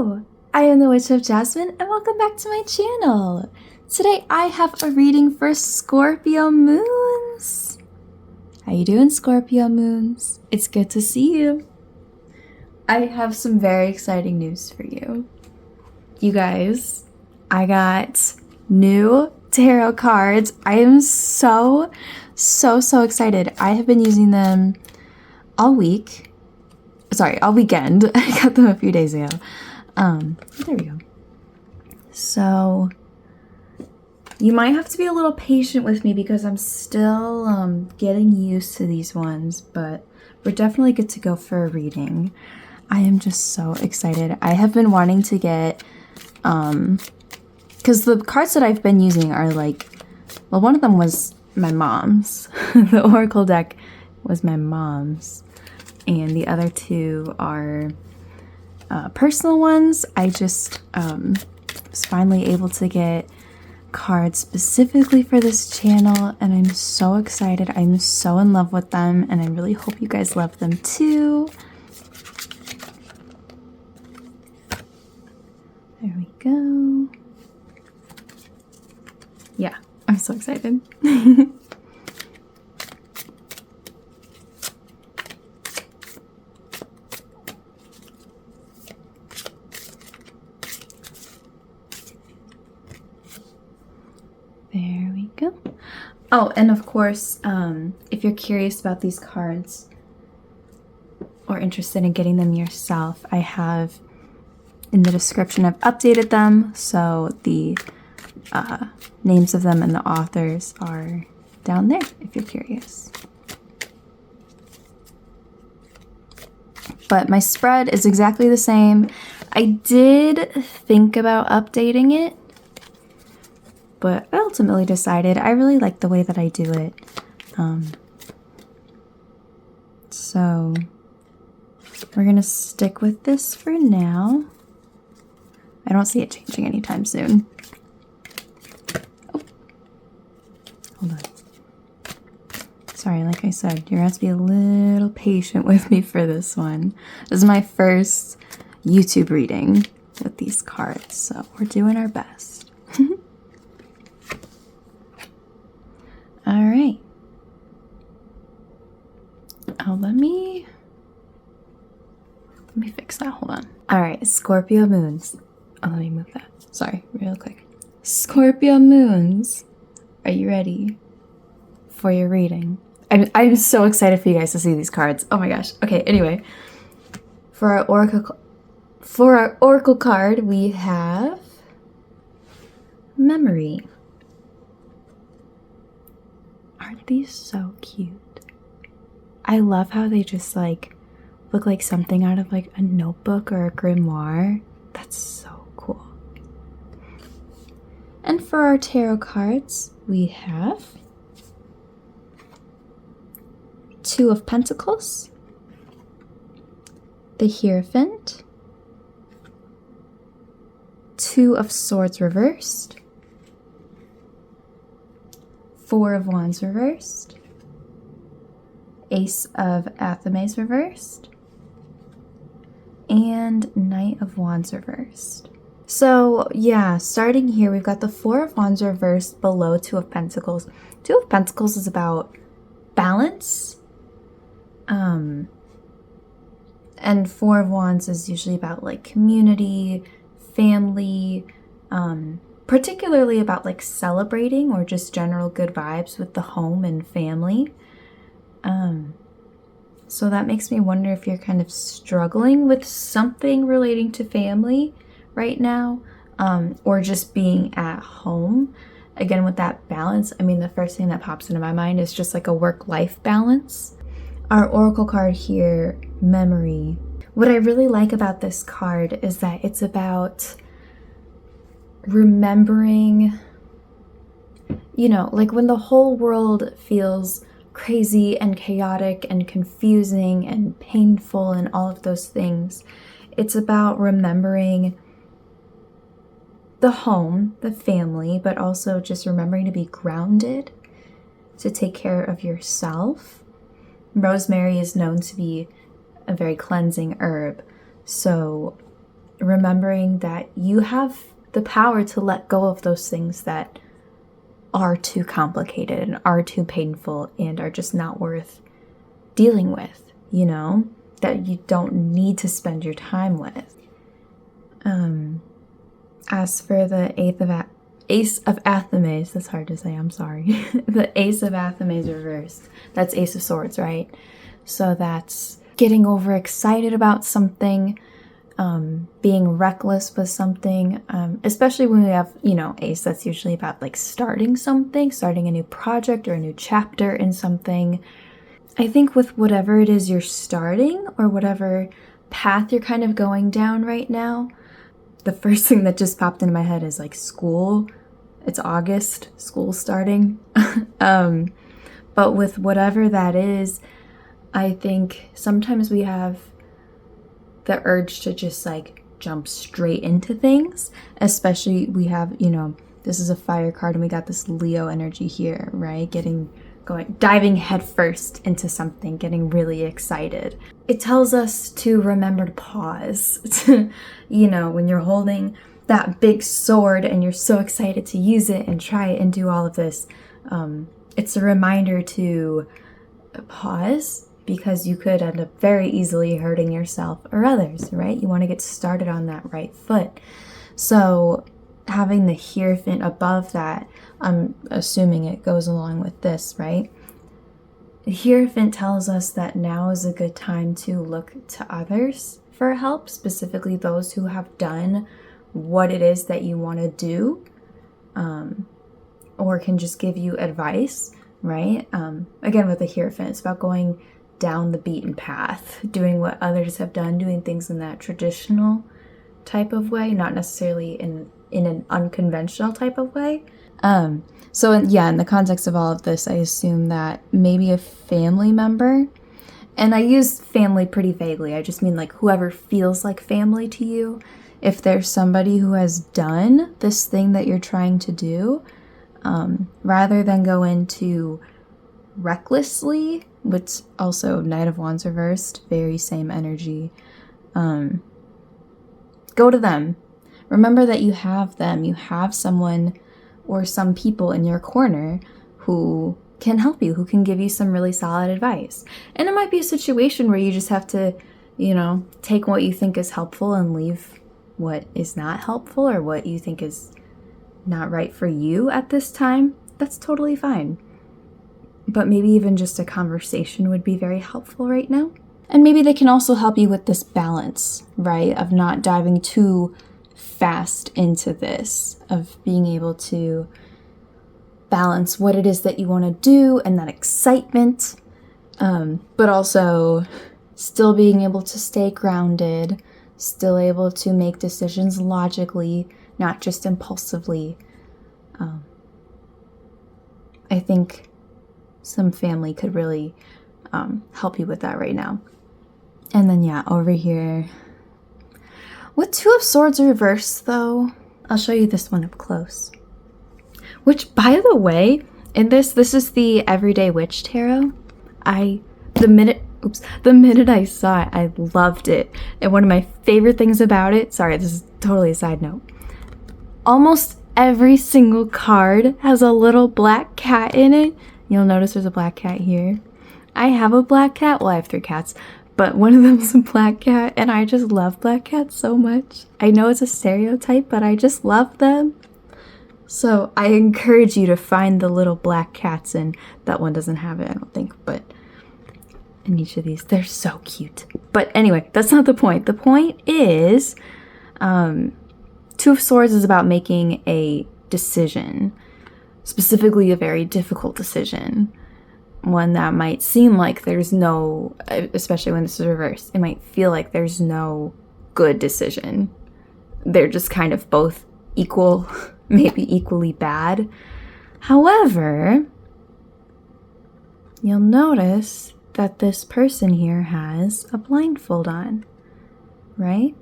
Hello! I am the Witch of Jasmine and welcome back to my channel. Today I have a reading for Scorpio moons. How you doing, Scorpio moons? It's good to see you. I have some very exciting news for you. You guys, I got new tarot cards. I am so excited. I have been using them all week. Sorry, all weekend. I got them a few days ago. There we go. So you might have to be a little patient with me because I'm still getting used to these ones, but we're definitely good to go for a reading. I am just so excited. I have been wanting to get, because the cards that I've been using are like, well, one of them was my mom's. The Oracle deck was my mom's. And the other two are personal ones. I just was finally able to get cards specifically for this channel, and I'm so excited. I'm so in love with them, and I really hope you guys love them too. There we go. Yeah, I'm so excited. There we go. Oh, and of course, if you're curious about these cards or interested in getting them yourself, I have in the description, I've updated them, so the names of them and the authors are down there if you're curious. But my spread is exactly the same. I did think about updating it, but I ultimately decided I really like the way that I do it. So we're gonna stick with this for now. I don't see it changing anytime soon. Oh, hold on. Sorry, like I said, you're gonna have to be a little patient with me for this one. This is my first YouTube reading with these cards, so we're doing our best. All right. Oh, let me fix that. Hold on. All right, Scorpio moons. Oh, let me move that. Sorry, real quick. Scorpio moons, are you ready for your reading? I'm so excited for you guys to see these cards. Oh my gosh. Okay, anyway. For our oracle card, we have memory. Aren't these so cute? I love how they just like look like something out of like a notebook or a grimoire. That's so cool. And for our tarot cards, we have Two of Pentacles, the Hierophant, Two of Swords reversed, Four of Wands reversed, Ace of Athames reversed, and Knight of Wands reversed. So yeah, starting here, we've got the Four of Wands reversed below Two of Pentacles. Two of Pentacles is about balance. And Four of Wands is usually about like community, family, particularly about like celebrating or just general good vibes with the home and family. So that makes me wonder if you're kind of struggling with something relating to family right now, or just being at home. Again, with that balance, I mean, the first thing that pops into my mind is just like a work-life balance. Our oracle card here, memory. What I really like about this card is that it's about remembering, you know, like when the whole world feels crazy and chaotic and confusing and painful and all of those things. It's about remembering the home, the family, but also just remembering to be grounded, to take care of yourself. Rosemary is known to be a very cleansing herb, so remembering that you have the power to let go of those things that are too complicated and are too painful and are just not worth dealing with, you know, that you don't need to spend your time with. As for the Ace of Athames, that's hard to say, I'm sorry. The Ace of Athames reversed. That's Ace of Swords, right? So that's getting overexcited about something, being reckless with something, especially when we have, you know, Ace, that's usually about like starting something, starting a new project or a new chapter in something. I think with whatever it is you're starting or whatever path you're kind of going down right now, the first thing that just popped into my head is like school. It's August, school starting. But with whatever that is, I think sometimes we have the urge to just like jump straight into things, especially we have, you know, this is a fire card and we got this Leo energy here, right? Diving headfirst into something, getting really excited. It tells us to remember to pause. You know, when you're holding that big sword and you're so excited to use it and try it and do all of this, it's a reminder to pause, because you could end up very easily hurting yourself or others, right? You want to get started on that right foot. So having the Hierophant above that, I'm assuming it goes along with this, right? The Hierophant tells us that now is a good time to look to others for help, specifically those who have done what it is that you want to do, or can just give you advice, right? Again, with the Hierophant, it's about going down the beaten path, doing what others have done, doing things in that traditional type of way, not necessarily in an unconventional type of way. So in the context of all of this, I assume that maybe a family member, and I use family pretty vaguely, I just mean like whoever feels like family to you, if there's somebody who has done this thing that you're trying to do, rather than go into recklessly, which also Knight of Wands reversed, very same energy, go to them. Remember that you have them. You have someone or some people in your corner who can help you, who can give you some really solid advice. And it might be a situation where you just have to, you know, take what you think is helpful and leave what is not helpful or what you think is not right for you at this time. That's totally fine. But maybe even just a conversation would be very helpful right now. And maybe they can also help you with this balance, right? Of not diving too fast into this, of being able to balance what it is that you want to do and that excitement, but also still being able to stay grounded, still able to make decisions logically, not just impulsively. I think some family could really help you with that right now. And then over here with Two of Swords reversed, though, I'll show you this one up close, which, by the way, in this is the Everyday Witch Tarot. The minute I saw it, I loved it. And one of my favorite things about it, sorry, this is totally a side note, almost every single card has a little black cat in it. You'll notice there's a black cat here. I have a black cat. Well, I have 3 cats, but one of them is a black cat, and I just love black cats so much. I know it's a stereotype, but I just love them. So I encourage you to find the little black cats, and that one doesn't have it, I don't think, but in each of these, they're so cute. But anyway, that's not the point. The point is, Two of Swords is about making a decision, specifically a very difficult decision, one that might seem like there's no, especially when this is reversed, it might feel like there's no good decision. They're just kind of both equal, maybe equally bad. However, you'll notice that this person here has a blindfold on, right?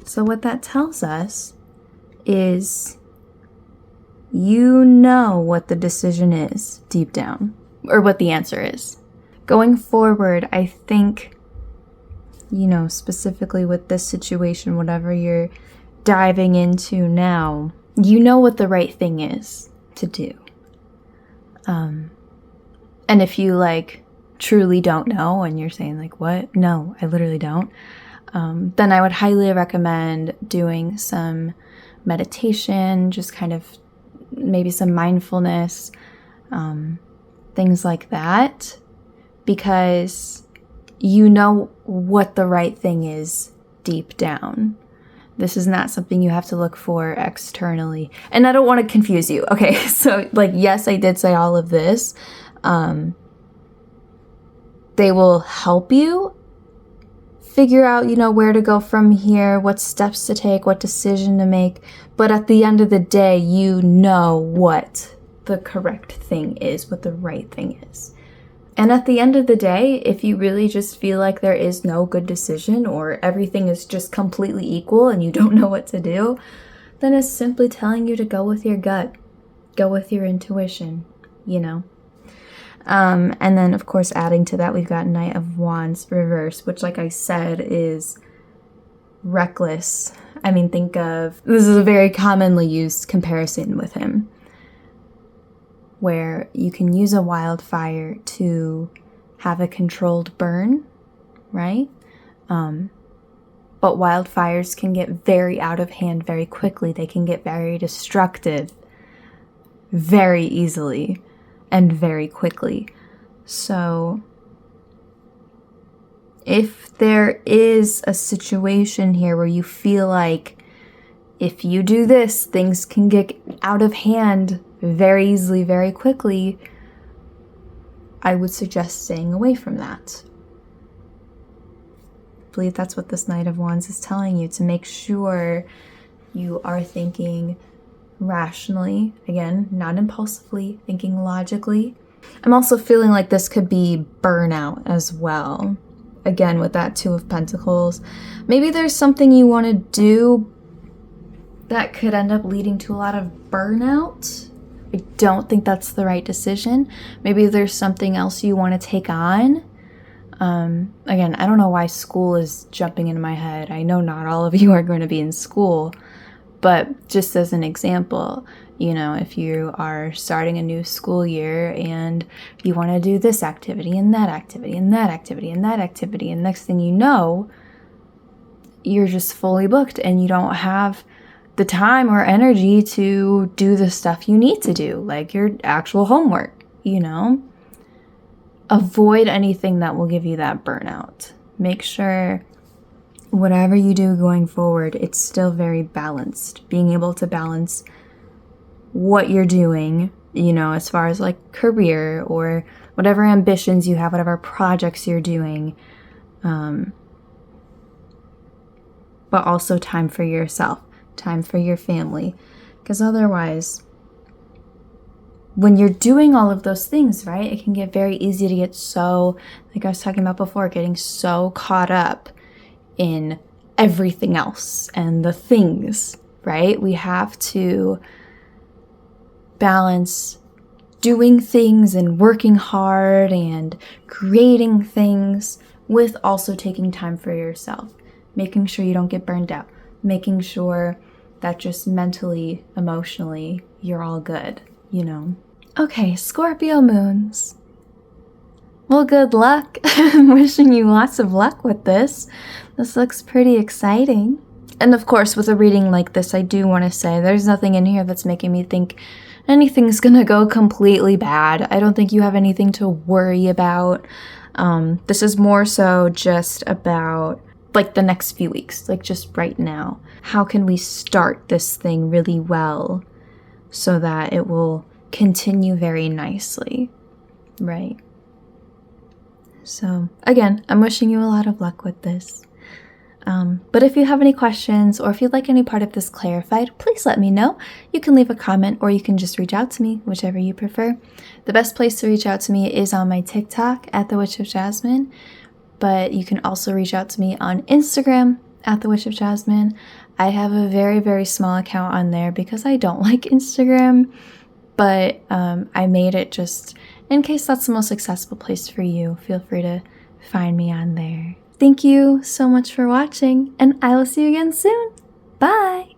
So what that tells us is you know what the decision is deep down, or what the answer is. Going forward, I think specifically with this situation, whatever you're diving into now, you know what the right thing is to do. And if you truly don't know and you're saying what? No, I literally don't. Then I would highly recommend doing some meditation, just kind of maybe some mindfulness, things like that, because you know what the right thing is deep down. This is not something you have to look for externally. And I don't want to confuse you. Okay, so yes, I did say all of this. They will help you figure out, where to go from here, what steps to take, what decision to make. But at the end of the day, you know what the correct thing is, what the right thing is. And at the end of the day, if you really just feel like there is no good decision or everything is just completely equal and you don't know what to do, then it's simply telling you to go with your gut, go with your intuition, And then, of course, adding to that, we've got Knight of Wands reverse, which, like I said, is reckless. I mean, this is a very commonly used comparison with him, where you can use a wildfire to have a controlled burn, right? But wildfires can get very out of hand very quickly. They can get very destructive very easily and very quickly. So if there is a situation here where you feel like if you do this, things can get out of hand very easily, very quickly, I would suggest staying away from that. I believe that's what this Knight of Wands is telling you, to make sure you are thinking rationally, again, not impulsively, thinking logically. I'm also feeling like this could be burnout as well. Again, with that Two of Pentacles. Maybe there's something you want to do that could end up leading to a lot of burnout. I don't think that's the right decision. Maybe there's something else you want to take on. Again, I don't know why school is jumping into my head. I know not all of you are going to be in school, but just as an example, if you are starting a new school year and you want to do this activity and that activity and that activity and that activity, and next thing you know, you're just fully booked and you don't have the time or energy to do the stuff you need to do, like your actual homework, Avoid anything that will give you that burnout. Make sure whatever you do going forward, it's still very balanced. Being able to balance what you're doing, as far as career or whatever ambitions you have, whatever projects you're doing, but also time for yourself, time for your family. Because otherwise, when you're doing all of those things, right, it can get very easy to get so, like I was talking about before, getting so caught up in everything else and the things, right? We have to balance doing things and working hard and creating things with also taking time for yourself, making sure you don't get burned out, making sure that just mentally, emotionally, you're all good, Okay, Scorpio moons. Well, good luck. I'm wishing you lots of luck with this. This looks pretty exciting. And of course, with a reading like this, I do want to say there's nothing in here that's making me think anything's gonna go completely bad. I don't think you have anything to worry about. This is more so just about the next few weeks, just right now. How can we start this thing really well so that it will continue very nicely, right? So again, I'm wishing you a lot of luck with this. But if you have any questions or if you'd like any part of this clarified, please let me know. You can leave a comment or you can just reach out to me, whichever you prefer. The best place to reach out to me is on my TikTok at The Witch of Jasmine, but you can also reach out to me on Instagram at The Witch of Jasmine. I have a very, very small account on there because I don't like Instagram, but I made it just in case that's the most accessible place for you. Feel free to find me on there. Thank you so much for watching, and I will see you again soon. Bye!